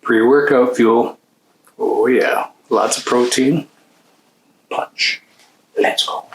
Pre-workout fuel. Oh yeah, lots of protein. Punch. Let's go.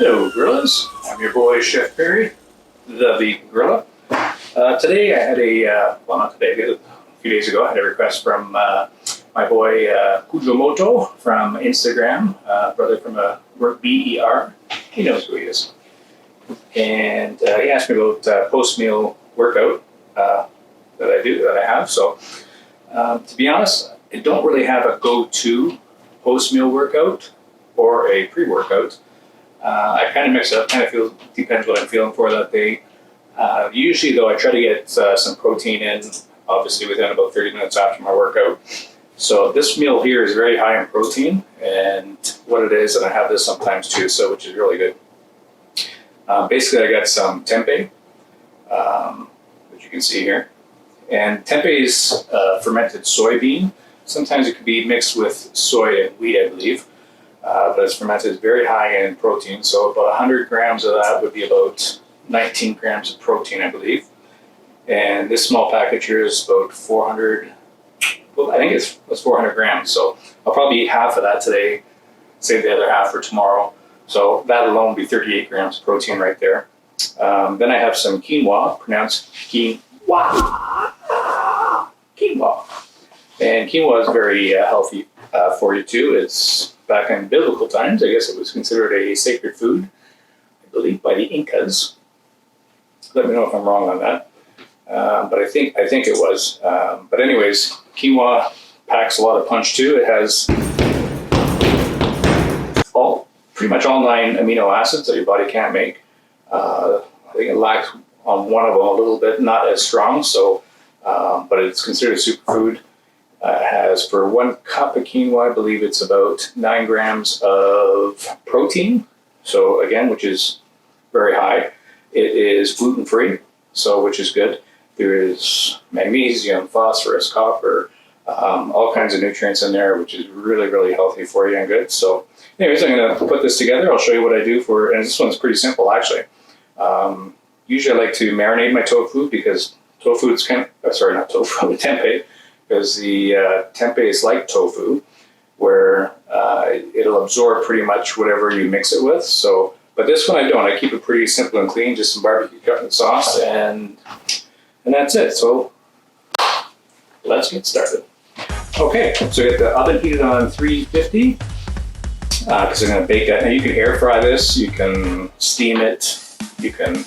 Hello, Gorillas. I'm your boy, Chef Perry, the Vegan Gorilla. Today I had not today, a few days ago, I had a request from my boy Kujomoto from Instagram, brother from BER. He knows who he is. And he asked me about post-meal workout that I have. So to be honest, I don't really have a go-to post-meal workout or a pre-workout. I kind of mix it up, depends what I'm feeling for that day. Usually though, I try to get some protein in, obviously within about 30 minutes after my workout. So this meal here is very high in protein, and what it is, and I have this sometimes too, so which is really good. Basically I got some tempeh, which you can see here. And tempeh is fermented soybean. Sometimes it could be mixed with soy and wheat, I believe. But it's fermented, very high in protein. So about 100 grams of that would be about 19 grams of protein, I believe. And this small package here is about 400, well, I think it's 400 grams. So I'll probably eat half of that today, save the other half for tomorrow. So that alone would be 38 grams of protein right there. Then I have some quinoa, pronounced quinoa. Quinoa. And quinoa is very healthy for you too. It's back in biblical times, I guess it was considered a sacred food, I believe, by the Incas. Let me know if I'm wrong on that. But I think it was. But anyways, quinoa packs a lot of punch too. It has pretty much all 9 amino acids that your body can't make. I think it lacks on one of them a little bit, not as strong. So, but it's considered a superfood. Has for 1 cup of quinoa, I believe it's about 9 grams of protein. So again, which is very high. It is gluten-free, so which is good. There is magnesium, phosphorus, copper, all kinds of nutrients in there, which is really, really healthy for you and good. So anyways, I'm going to put this together. I'll show you what I do for, and this one's pretty simple actually. Usually I like to marinate my tofu because tofu is tempeh. Because the tempeh is like tofu, where it'll absorb pretty much whatever you mix it with. So, but this one I don't. I keep it pretty simple and clean, just some barbecue cutting sauce, and that's it. So let's get started. Okay, so get the oven heated on 350 because I'm going to bake that. Now you can air fry this, you can steam it, you can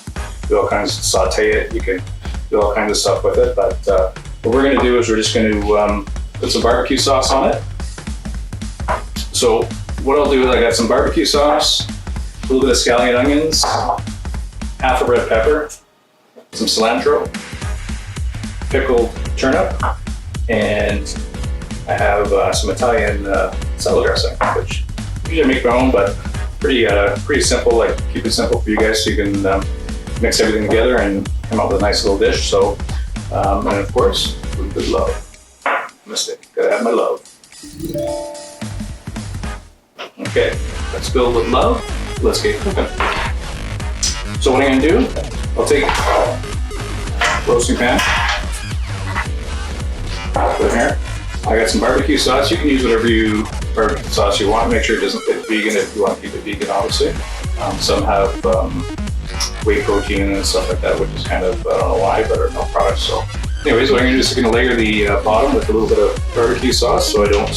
do all kinds of saute it, you can do all kinds of stuff with it, but what we're going to do is we're just going to put some barbecue sauce on it. So what I'll do is I got some barbecue sauce, a little bit of scallion onions, half a red pepper, some cilantro, pickled turnip, and I have some Italian salad dressing, which usually I make my own, but pretty simple. Like keep it simple for you guys so you can mix everything together and come up with a nice little dish. So, and of course, food with love. mistake. Gotta have my love. Okay, let's go with love. Let's get cooking. So what I'm gonna do, I'll take roasting pan, put in here. I got some barbecue sauce. You can use whatever barbecue sauce you want. Make sure it doesn't fit vegan if you want to keep it vegan, obviously. Some have whey protein and stuff like that, which is kind of, I don't know why, but are no products. So anyways, what I'm gonna do is I'm gonna layer the bottom with a little bit of barbecue sauce so I don't,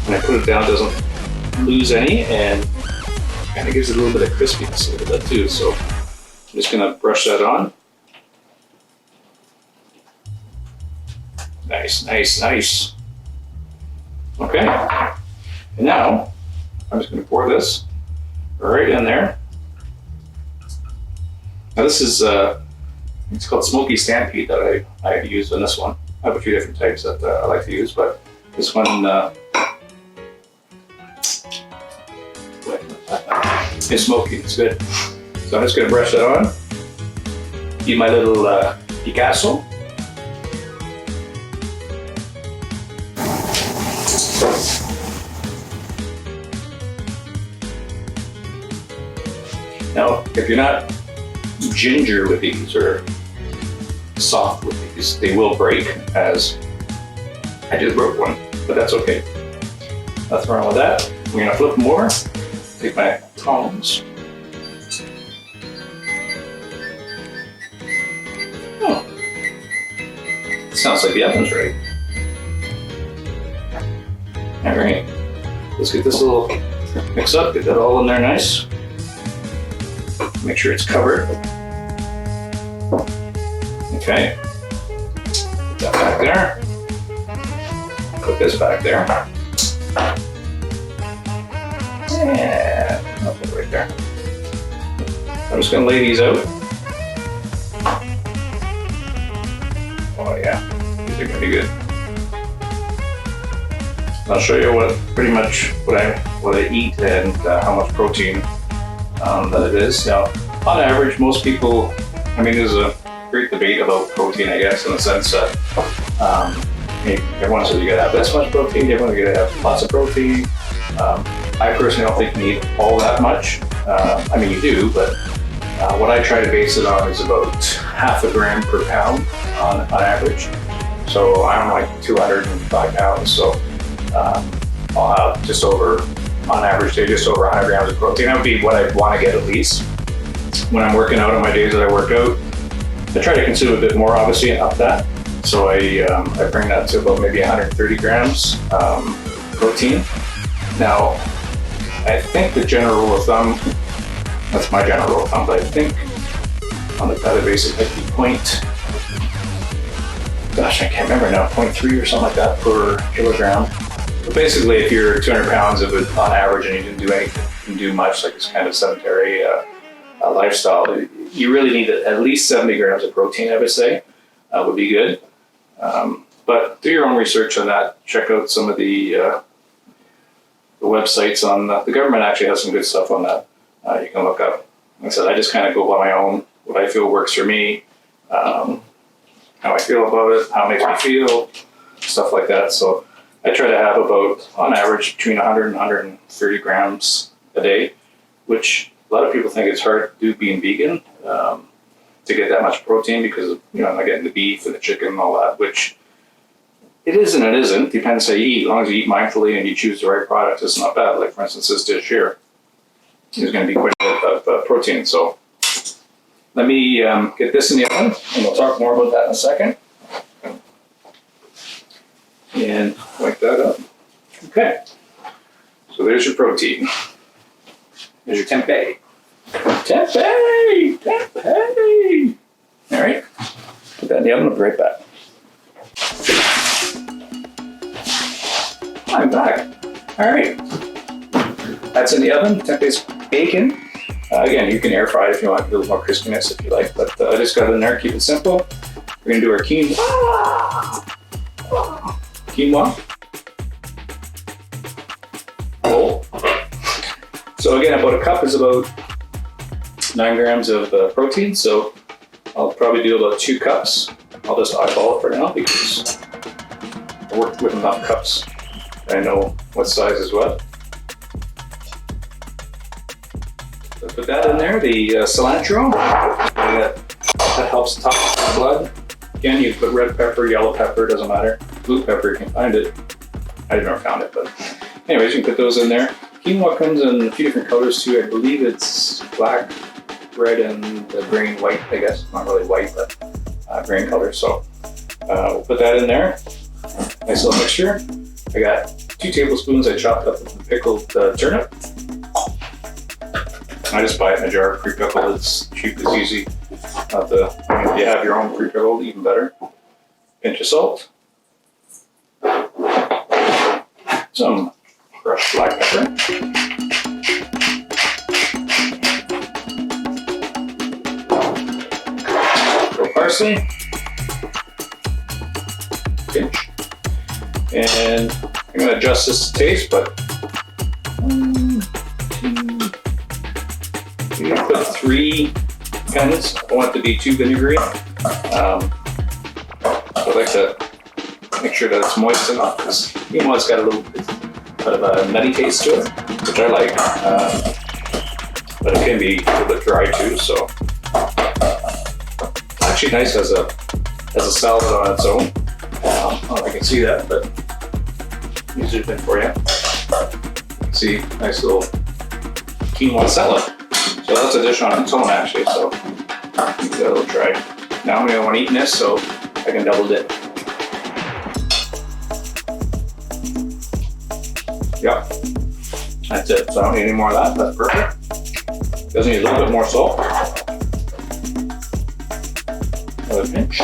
when I put it down, it doesn't lose any, and kind of gives it a little bit of crispiness a little bit too. So I'm just gonna brush that on. Nice, nice, nice. Okay, and now I'm just gonna pour this right in there. Now this is, it's called Smoky Stampede that I use in this one. I have a few different types that I like to use, but this one is smoky, it's good. So I'm just gonna brush that on. Use my little Picasso. Now, if you're not ginger with these or soft with these, they will break, as I just broke one, but that's okay. Nothing wrong with that. We're gonna flip them over. Take my tongs. Oh, sounds like the oven's ready. All right, let's get this little mix up, get that all in there nice. Make sure it's covered. Okay, put that back there. Put this back there. And I'll put it right there. I'm just gonna lay these out. Oh yeah, these are gonna be good. I'll show you pretty much what I eat and how much protein that it is. Now, on average, most people, I mean, there's a great debate about protein, I guess, in the sense that everyone says you gotta have this much protein, everyone's gotta have lots of protein. I personally don't think you need all that much. I mean, you do, but what I try to base it on is about half a gram per pound on average. So I'm like 205 pounds, so I'll have just over, on average, just over 100 grams of protein. That would be what I want to get at least. When I'm working out on my days that I work out, I try to consume a bit more, obviously, and up that. So I bring that to about maybe 130 grams protein. Now, I think the general rule of thumb, that's my general rule of thumb, but I think on the database it might be gosh, I can't remember now, 0.3 or something like that per kilogram. But basically, if you're 200 pounds of it on average and you didn't do anything, you didn't do much, like this kind of sedentary lifestyle, you really need at least 70 grams of protein, I would say, would be good. But do your own research on that. Check out some of the websites on the government actually has some good stuff on that. You can look up. Like I said, I just kind of go by my own, what I feel works for me, how I feel about it, how it makes me feel, stuff like that. So I try to have about, on average, between 100 and 130 grams a day, which a lot of people think it's hard to do being vegan, to get that much protein because of, I'm not getting the beef and the chicken and all that, which it is and it isn't. Depends how you eat. As long as you eat mindfully and you choose the right products, it's not bad. Like, for instance, this dish here is going to be quite a bit of protein. So let me get this in the oven, and we'll talk more about that in a second. And wipe that up. Okay. So there's your protein. There's your tempeh. Tempeh! Tempeh! All right. Put that in the oven. I'll be right back. I'm back. All right. That's in the oven. Tempeh's bacon. Again, you can air fry it if you want a little more crispiness if you like, but I just got it in there. Keep it simple. We're gonna do our quinoa. Quinoa. Bowl. So again, about a cup is about 9 grams of protein. So I'll probably do about 2 cups. I'll just eyeball it for now because I worked with enough cups. I know what size is what. So put that in there. The cilantro, that helps top the blood. Again, you put red pepper, yellow pepper, doesn't matter. Blue pepper, you can find it. I've never found it, but anyways, you can put those in there. Quinoa comes in a few different colors too. I believe it's black, red, and the green white, I guess. Not really white, but green color. So we'll put that in there. Nice little mixture. I got 2 tablespoons I chopped up with pickled turnip. I just buy it in a jar, pre-pickled. It's cheap, it's easy. If you have your own pre-pickled, even better. Pinch of salt. Some crushed black pepper. Little parsley. Pinch. And I'm going to adjust this to taste, but you can put 3 pens. I don't want it to be too vinegary. So I like to make sure that it's moist enough because it's got a little bit of a nutty taste to it, which I like. But it can be a little bit dry too. So it's actually nice as a salad on its own. I don't know if I can see that, but here's a bit for you. You can see nice little quinoa salad. So that's a dish on its own actually. So give that a little try. Now I'm gonna want to eat this, so I can double dip. Yep, that's it. So I don't need any more of that. That's perfect. Does need a little bit more salt. Another pinch.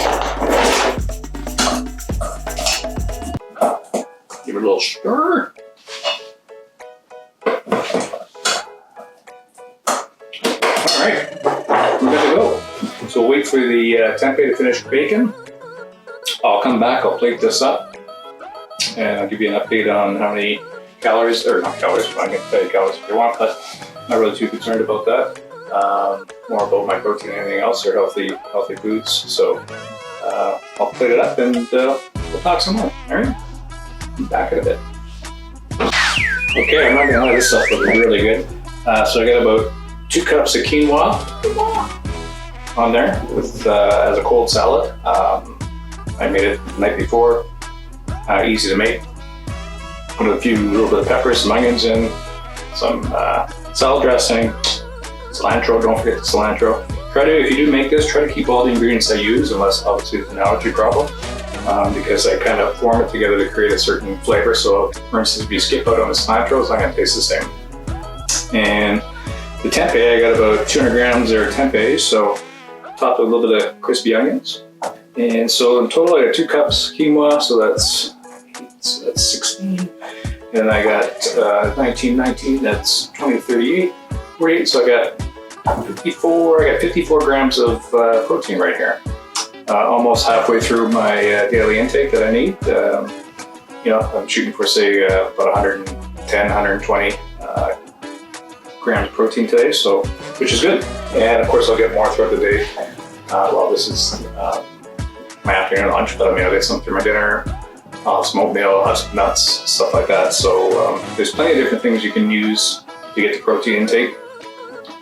Give it a little stir. All right, we're good to go. So we'll wait for the tempeh to finish baking. I'll come back, I'll plate this up, and I'll give you an update on how many calories, or not calories, I can tell you calories if you want, but I'm not really too concerned about that. More about my protein than anything else, or healthy foods. So I'll plate it up and we'll talk some more. All right, I'm back in a bit. Okay, I'm not gonna lie, this stuff looks really good. So I got about 2 cups of quinoa on there with as a cold salad. I made it the night before. Easy to make. Put a little bit of peppers, some onions in, some salad dressing, cilantro. Don't forget the cilantro. If you do make this, try to keep all the ingredients I use, unless obviously it's an allergy problem, because I kind of form it together to create a certain flavor. So, for instance, if you skip out on the cilantro, it's not going to taste the same. And the tempeh, I got about 200 grams of tempeh, so topped with a little bit of crispy onions. And so in total, I got 2 cups quinoa, so that's 16. And I got 19, that's 20, 38, 48. So I got 54 grams of protein right here. Almost halfway through my daily intake that I need. I'm shooting for say about 110, 120 grams of protein today, so which is good. And of course, I'll get more throughout the day. Well, this is my afternoon lunch, but I'll get some for my dinner. Some oatmeal, have some nuts, stuff like that. So there's plenty of different things you can use to get the protein intake.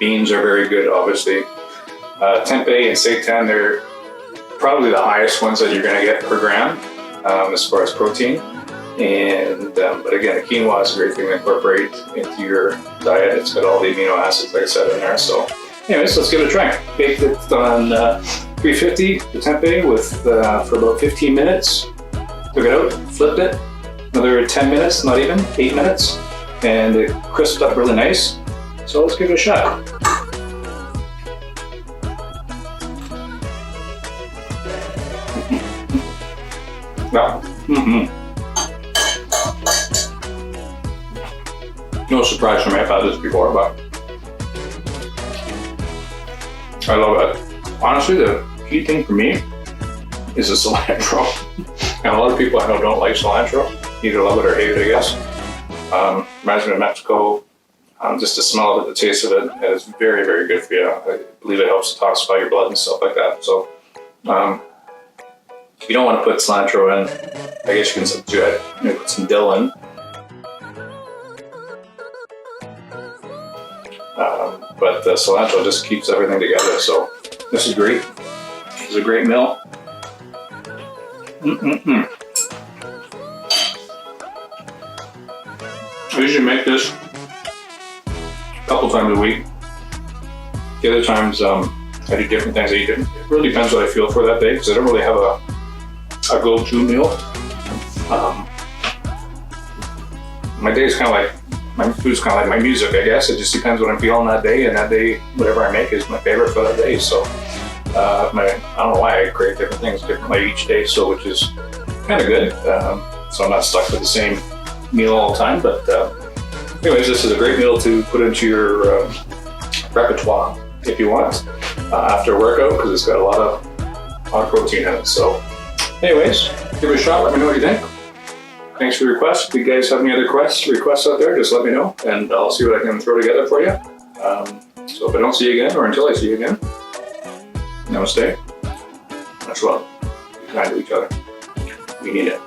Beans are very good, obviously. Tempeh and seitan, they're probably the highest ones that you're going to get per gram as far as protein. And but again, the quinoa is a great thing to incorporate into your diet. It's got all the amino acids, like I said, in there. So anyways, let's give it a try. Baked it on 350, the tempeh, with for about 15 minutes. Took it out, flipped it, another 10 minutes, not even, 8 minutes, and it crisped up really nice. So let's give it a shot. Wow. No surprise for me, I've had this before, but I love it. Honestly, the key thing for me is the cilantro. And a lot of people I know don't like cilantro. Either love it or hate it, I guess. Reminds me of Mexico. Just the smell of it, the taste of it is very, very good for you. I believe it helps detoxify your blood and stuff like that. So If you don't want to put cilantro in, I guess you can substitute it. Maybe put some dill in. But the cilantro just keeps everything together. So this is great. This is a great meal. I usually make this a couple times a week. The other times I do different things. It really depends what I feel for that day because I don't really have a go-to meal. My day's kind of like, my food's kind of like my music, I guess. It just depends what I'm feeling that day, and that day, whatever I make is my favorite for that day. So I don't know why I create different things differently each day, so which is kind of good. So I'm not stuck with the same meal all the time. But anyways, this is a great meal to put into your repertoire if you want after a workout because it's got a lot of protein in it. So anyways, give it a shot. Let me know what you think. Thanks for the request. If you guys have any other requests out there, just let me know and I'll see what I can throw together for you. So if I don't see you again or until I see you again, namaste. Much love. Be kind to each other. We need it.